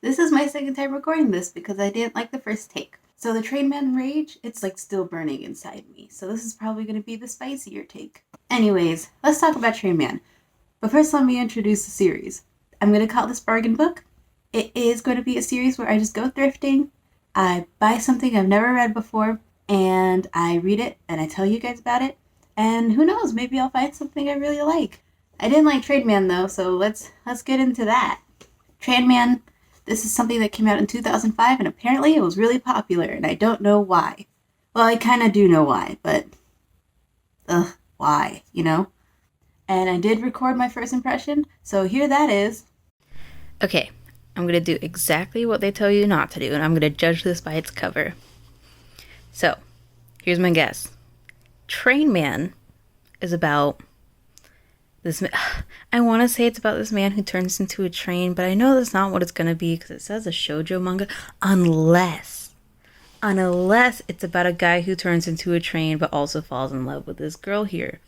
This is my second time recording this because I didn't like the first take. So the Train Man rage, it's like still burning inside me. So this is probably going to be the spicier take. Anyways, let's talk about Train Man. But first, let me introduce the series. I'm going to call this Bargain Book. It is going to be a series where I just go thrifting, I buy something I've never read before, and I read it and I tell you guys about it. And who knows, maybe I'll find something I really like. I didn't like Train Man though, so let's get into that. Train Man, this is something that came out in 2005, and apparently it was really popular, and I don't know why. Well, I kind of do know why, but why, you know? And I did record my first impression, so here that is. Okay, I'm gonna do exactly what they tell you not to do, and I'm gonna judge this by its cover. So, here's my guess. Train Man is about this. I want to say it's about this man who turns into a train, but I know that's not what it's gonna be because it says a shoujo manga. Unless it's about a guy who turns into a train but also falls in love with this girl here.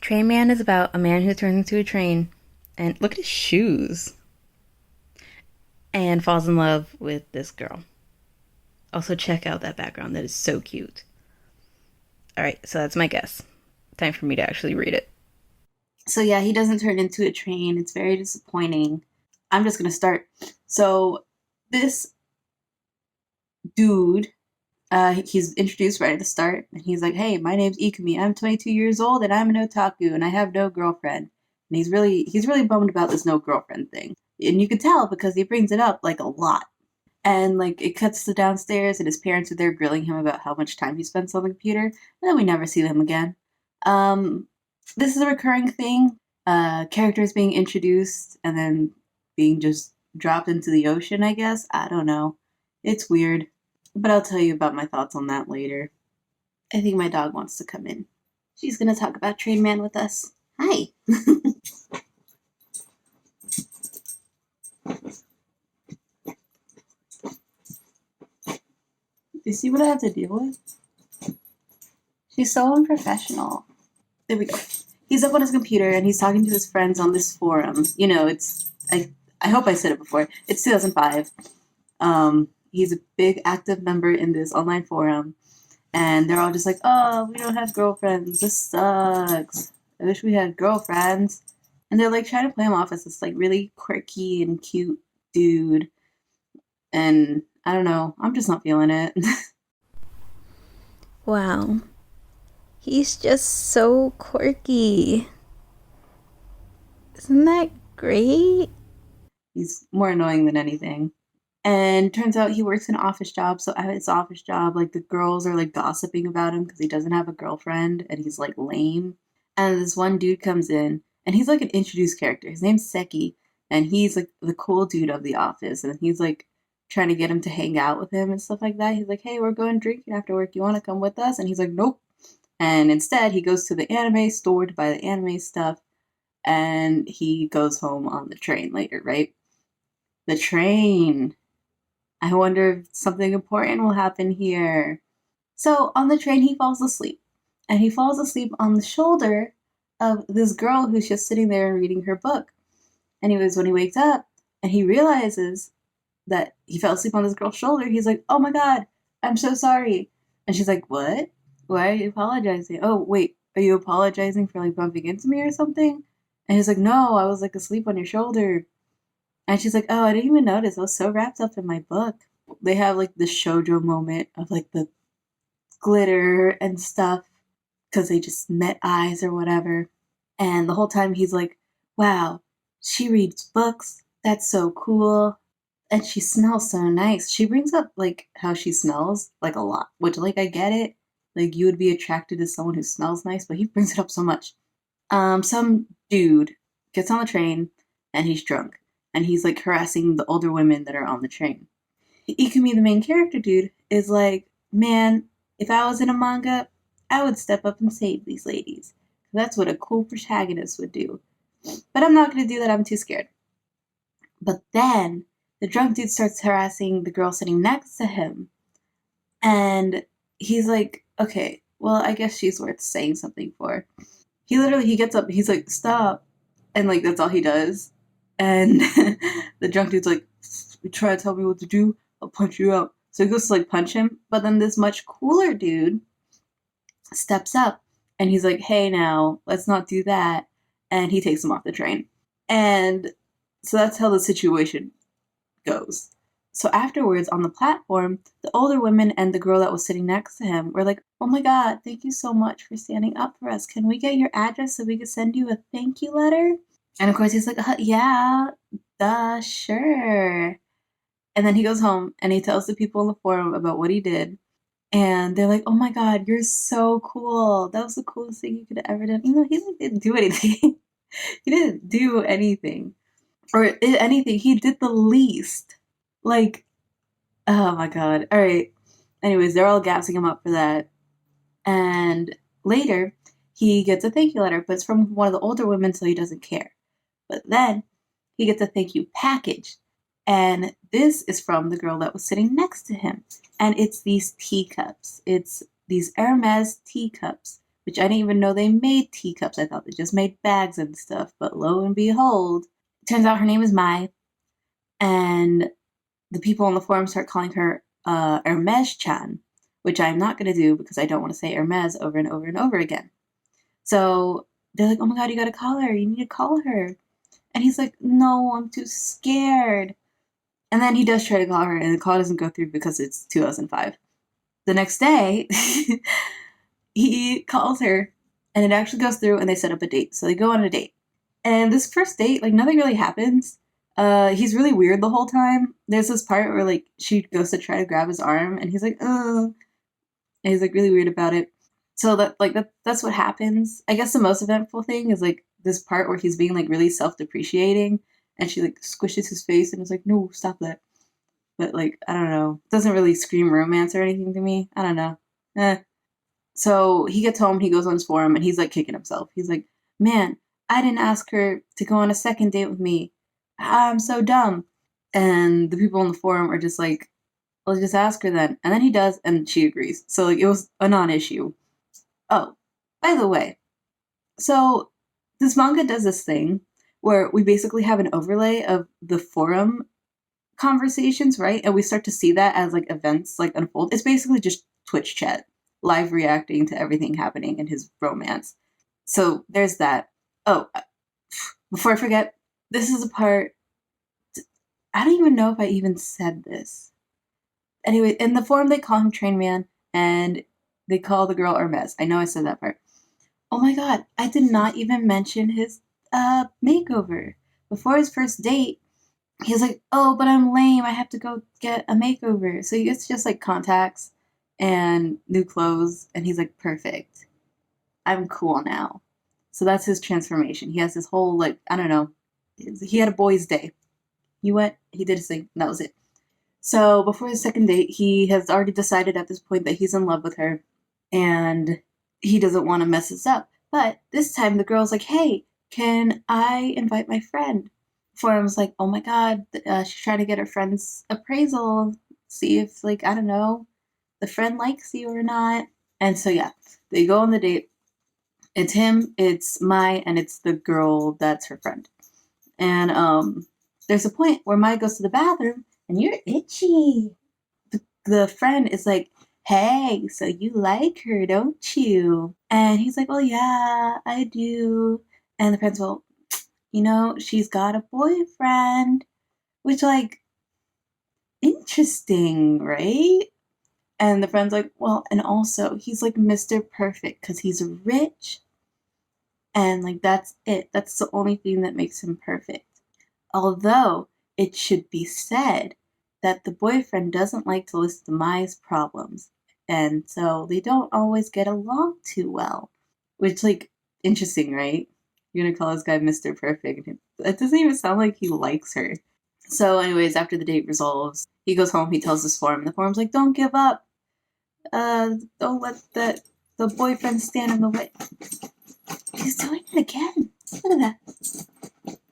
Train Man is about a man who turns into a train, and look at his shoes, and falls in love with this girl. Also, check out that background. That is so cute. All right, so that's my guess. Time for me to actually read it. So, yeah, he doesn't turn into a train. It's very disappointing. I'm just going to start. So, this dude, he's introduced right at the start, and he's like, "Hey, my name's Ikumi. I'm 22 years old, and I'm an otaku, and I have no girlfriend." And he's really bummed about this no girlfriend thing, and you can tell because he brings it up like a lot. And like it cuts to downstairs, and his parents are there grilling him about how much time he spends on the computer, and then we never see them again. Um, this is a recurring thing. Characters being introduced and then being just dropped into the ocean. I guess I don't know. It's weird, but I'll tell you about my thoughts on that later. I think my dog wants to come in. She's gonna talk about Train Man with us. Hi. You see what I have to deal with? She's so unprofessional. There we go. He's up on his computer and he's talking to his friends on this forum. You know, it's I hope I said it before. It's 2005. He's a big active member in this online forum, and they're all just like, "Oh, we don't have girlfriends. This sucks. I wish we had girlfriends." And they're like trying to play him off as this like really quirky and cute dude. And I don't know. I'm just not feeling it. Wow. He's just so quirky. Isn't that great? He's more annoying than anything. And turns out he works an office job. So at his office job, like the girls are like gossiping about him because he doesn't have a girlfriend and he's like lame. And this one dude comes in and he's like an introduced character. His name's Seki, and he's like the cool dude of the office. And he's like trying to get him to hang out with him and stuff like that. He's like, "Hey, we're going drinking after work. You want to come with us?" And he's like, "Nope." And instead, he goes to the anime store to buy the anime stuff, and he goes home on the train later, right? The train. I wonder if something important will happen here. So on the train, he falls asleep. And he falls asleep on the shoulder of this girl who's just sitting there reading her book. Anyways, when he wakes up and he realizes that he fell asleep on this girl's shoulder, he's like, "Oh my God, I'm so sorry." And she's like, "What? Why are you apologizing? Oh, wait, are you apologizing for like bumping into me or something?" And he's like, "No, I was like asleep on your shoulder." And she's like, "Oh, I didn't even notice. I was so wrapped up in my book." They have like the shoujo moment of like the glitter and stuff because they just met eyes or whatever. And the whole time he's like, "Wow, she reads books. That's so cool. And she smells so nice." She brings up like how she smells like a lot, which like I get it. Like you would be attracted to someone who smells nice, but he brings it up so much. Some dude gets on the train and he's drunk and he's like harassing the older women that are on the train. Ikumi, the main character dude, is like, "Man, if I was in a manga, I would step up and save these ladies. That's what a cool protagonist would do. But I'm not going to do that, I'm too scared." But then the drunk dude starts harassing the girl sitting next to him. And he's like, "Okay, well, I guess she's worth saying something for." He gets up, he's like, "Stop." And like, that's all he does. And the drunk dude's like, you try to tell me what to do, I'll punch you out. So he goes to like punch him, but then this much cooler dude steps up and he's like, hey, now let's not do that. And he takes him off the train. And so that's how the situation goes. So afterwards on the platform, the older women and the girl that was sitting next to him were like, oh my God, thank you so much for standing up for us. Can we get your address so we can send you a thank you letter? And of course he's like, yeah, sure. And then he goes home and he tells the people in the forum about what he did. And they're like, oh my God, you're so cool. That was the coolest thing you could have ever done. You know, he didn't do anything. He didn't do anything. Or anything. He did the least. Like, oh my God. All right. Anyways, they're all gassing him up for that. And later, he gets a thank you letter, but it's from one of the older women, so he doesn't care. But then he gets a thank you package. And this is from the girl that was sitting next to him. And it's these teacups. It's these Hermes teacups, which I didn't even know they made teacups. I thought they just made bags and stuff. But lo and behold, it turns out her name is Mai. And the people on the forum start calling her Hermes-chan, which I'm not going to do because I don't want to say Hermes over and over and over again. So they're like, oh my God, you got to call her. You need to call her. And he's like, no, I'm too scared. And then he does try to call her, and the call doesn't go through because it's 2005. The next day, he calls her, and it actually goes through, and they set up a date. So they go on a date. And this first date, like, nothing really happens. He's really weird the whole time. There's this part where, like, she goes to try to grab his arm, and he's like, ugh. And he's, like, really weird about it. So that's what happens. I guess the most eventful thing is, like, this part where he's being, like, really self-depreciating. And she, like, squishes his face and is like, no, stop that. But, like, I don't know. It doesn't really scream romance or anything to me. I don't know. So he gets home, he goes on his forum, and he's, like, kicking himself. He's like, man, I didn't ask her to go on a second date with me. I'm so dumb. And the people on the forum are just like, well, just ask her then. And then he does, and she agrees. So, like, it was a non-issue. Oh, by the way, so this manga does this thing where we basically have an overlay of the forum conversations, right? And we start to see that as, like, events, like, unfold. It's basically just Twitch chat, live reacting to everything happening in his romance. So there's that. Oh, before I forget, this is a part, I don't even know if I even said this. Anyway, in the forum, they call him Train Man, and they call the girl Hermes. I know I said that part. Oh my God, I did not even mention his makeover. Before his first date, he's like, oh, but I'm lame. I have to go get a makeover. So he gets just, like, contacts and new clothes, and he's like, perfect. I'm cool now. So that's his transformation. He has this whole, like, I don't know. He had a boy's day. He went, he did his thing, and that was it. So before his second date, he has already decided at this point that he's in love with her, and he doesn't want to mess this up. But this time the girl's like, hey, can I invite my friend? Forum's like, oh my God, she's trying to get her friend's appraisal, see if, like, I don't know, the friend likes you or not. And so, yeah, they go on the date. It's him, it's Mai, and it's the girl that's her friend. And there's a point where Mai goes to the bathroom, and you're itchy. The friend is like, hey, so you like her, don't you? And he's like, well, yeah, I do. And the friend's, well, you know, she's got a boyfriend. Which, like, interesting, right? And the friend's like, well, and also, he's, like, Mr. Perfect because he's rich. And, like, that's it. That's the only thing that makes him perfect. Although, it should be said that the boyfriend doesn't like to listen to Mai's problems. And so they don't always get along too well. Which, like, interesting, right? You're gonna call this guy Mr. Perfect. That doesn't even sound like he likes her. So anyways, after the date resolves, he goes home, he tells this forum, and the forum's like, don't give up. Don't let the boyfriend stand in the way. She's doing it again. Look at that.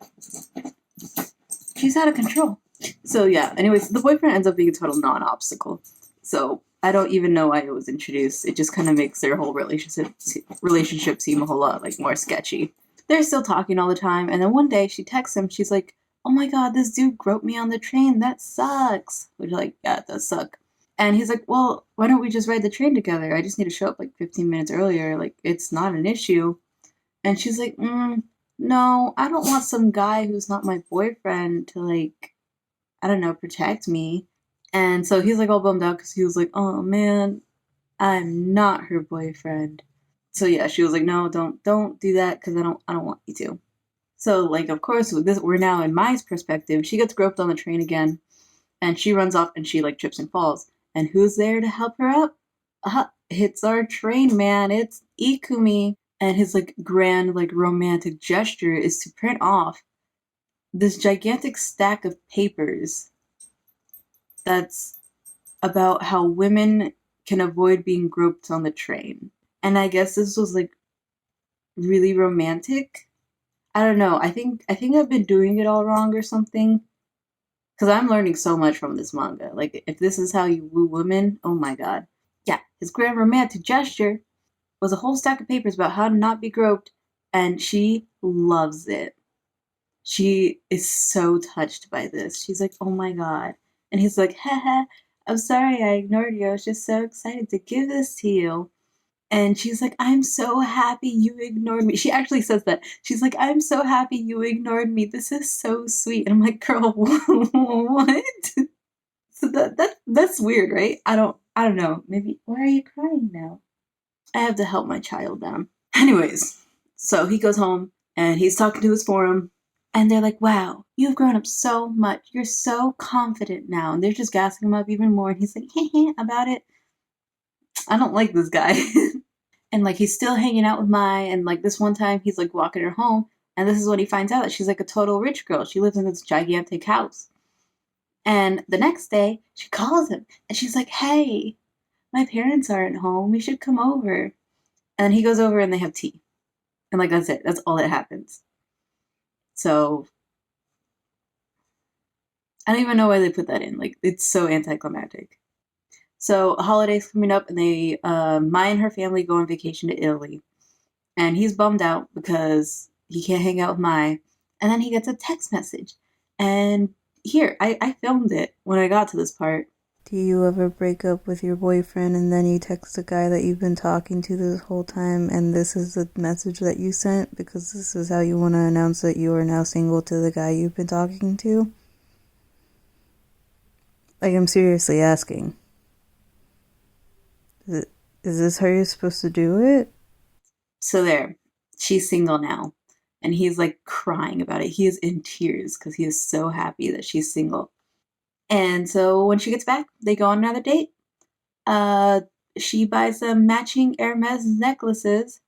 She's out of control. So yeah, anyways, the boyfriend ends up being a total non-obstacle. So I don't even know why it was introduced. It just kind of makes their whole relationship seem a whole lot, like, more sketchy. They're still talking all the time, and then one day she texts him, she's like, oh my god, this dude groped me on the train. That sucks. Which, like, yeah, it does suck. And he's like, well, why don't we just ride the train together? I just need to show up like 15 minutes earlier. Like, it's not an issue. And she's like, no, I don't want some guy who's not my boyfriend to, like, I don't know, protect me. And so he's like all bummed out because he was like, oh man, I'm not her boyfriend. So yeah, she was like, no, don't do that because I don't want you to. So like, of course, with this, we're now in Mai's perspective. She gets groped on the train again, and she runs off and she like trips and falls. And who's there to help her up? It's our train man. It's Ikumi. And his like grand like romantic gesture is to print off this gigantic stack of papers that's about how women can avoid being groped on the train. And I guess this was like really romantic. I don't know. I think I've been doing it all wrong or something. Cause I'm learning so much from this manga. Like if this is how you woo women, oh my god. Yeah, his grand romantic gesture was a whole stack of papers about how to not be groped, and she loves it. She is so touched by this. She's like, oh my god. And he's like, haha, I'm sorry I ignored you. I was just so excited to give this to you. And she's like, I'm so happy you ignored me. She actually says that. She's like, I'm so happy you ignored me. This is so sweet. And I'm like, girl, what? So that's weird, right? I don't know. Maybe why are you crying now? I have to help my child down. Anyways, so he goes home and he's talking to his forum, and they're like, wow, you've grown up so much. You're so confident now. And they're just gassing him up even more. And he's like, heh about it. I don't like this guy. And like he's still hanging out with Mai, and like this one time he's like walking her home, and this is when he finds out that she's like a total rich girl. She lives in this gigantic house. And the next day she calls him and she's like, hey, my parents aren't home. You should come over. And he goes over and they have tea. And like that's it. That's all that happens. So I don't even know why they put that in. Like it's so anticlimactic. So a holiday's coming up, and they Mai and her family go on vacation to Italy, and he's bummed out because he can't hang out with Mai. And then he gets a text message, and here I filmed it when I got to this part. Do you ever break up with your boyfriend and then you text the guy that you've been talking to this whole time and this is the message that you sent because this is how you want to announce that you are now single to the guy you've been talking to? Like, I'm seriously asking. Is this how you're supposed to do it? So there, she's single now, and he's like crying about it. He is in tears because he is so happy that she's single. And so when she gets back, they go on another date. Uh, she buys them matching Hermes necklaces,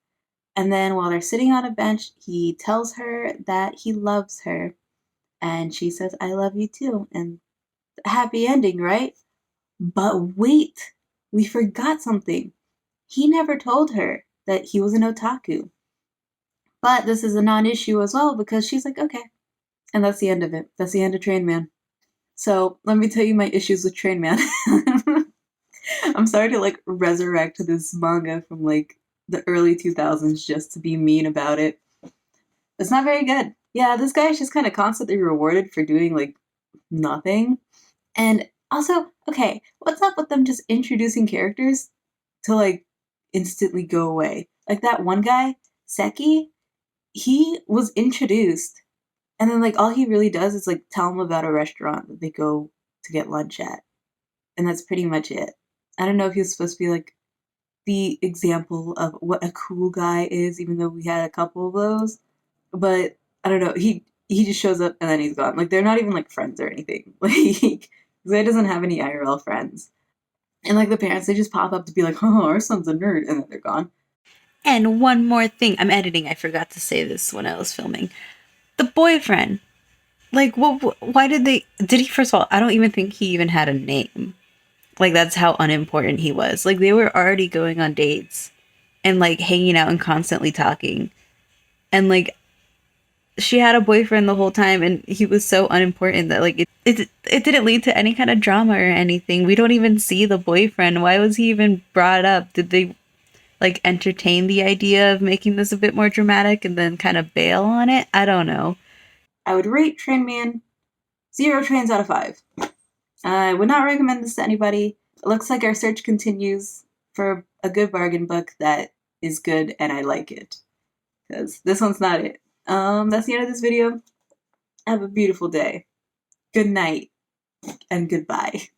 and then while they're sitting on a bench, he tells her that he loves her, and she says, "I love you too." And happy ending, right? But wait, we forgot something. He never told her that he was an otaku. But this is a non issue as well because she's like, okay. And that's the end of it. That's the end of Train Man. So let me tell you my issues with Train Man. I'm sorry to like resurrect this manga from like the early 2000s just to be mean about it. It's not very good. Yeah, this guy is just kind of constantly rewarded for doing like nothing. And also, okay, what's up with them just introducing characters to like instantly go away? Like that one guy, Seki, he was introduced, and then like all he really does is like tell them about a restaurant that they go to get lunch at, and that's pretty much it. I don't know if he was supposed to be like the example of what a cool guy is, even though we had a couple of those, but I don't know. He just shows up and then he's gone. Like they're not even like friends or anything. Like this guy doesn't have any IRL friends. And like the parents, they just pop up to be like, "Oh, our son's a nerd," and then they're gone. And one more thing. I'm editing. I forgot to say this when I was filming. The boyfriend. Like, what? Why did they? Did he? First of all, I don't even think he even had a name. Like, that's how unimportant he was. Like, they were already going on dates and like hanging out and constantly talking. And like, she had a boyfriend the whole time, and he was so unimportant that like it didn't lead to any kind of drama or anything. We don't even see the boyfriend. Why was he even brought up? Did they like entertain the idea of making this a bit more dramatic and then kind of bail on it? I don't know. I would rate Train Man 0 trains out of 5. I would not recommend this to anybody. It looks like our search continues for a good bargain book that is good and I like it. Because this one's not it. That's the end of this video. Have a beautiful day. Good night and goodbye.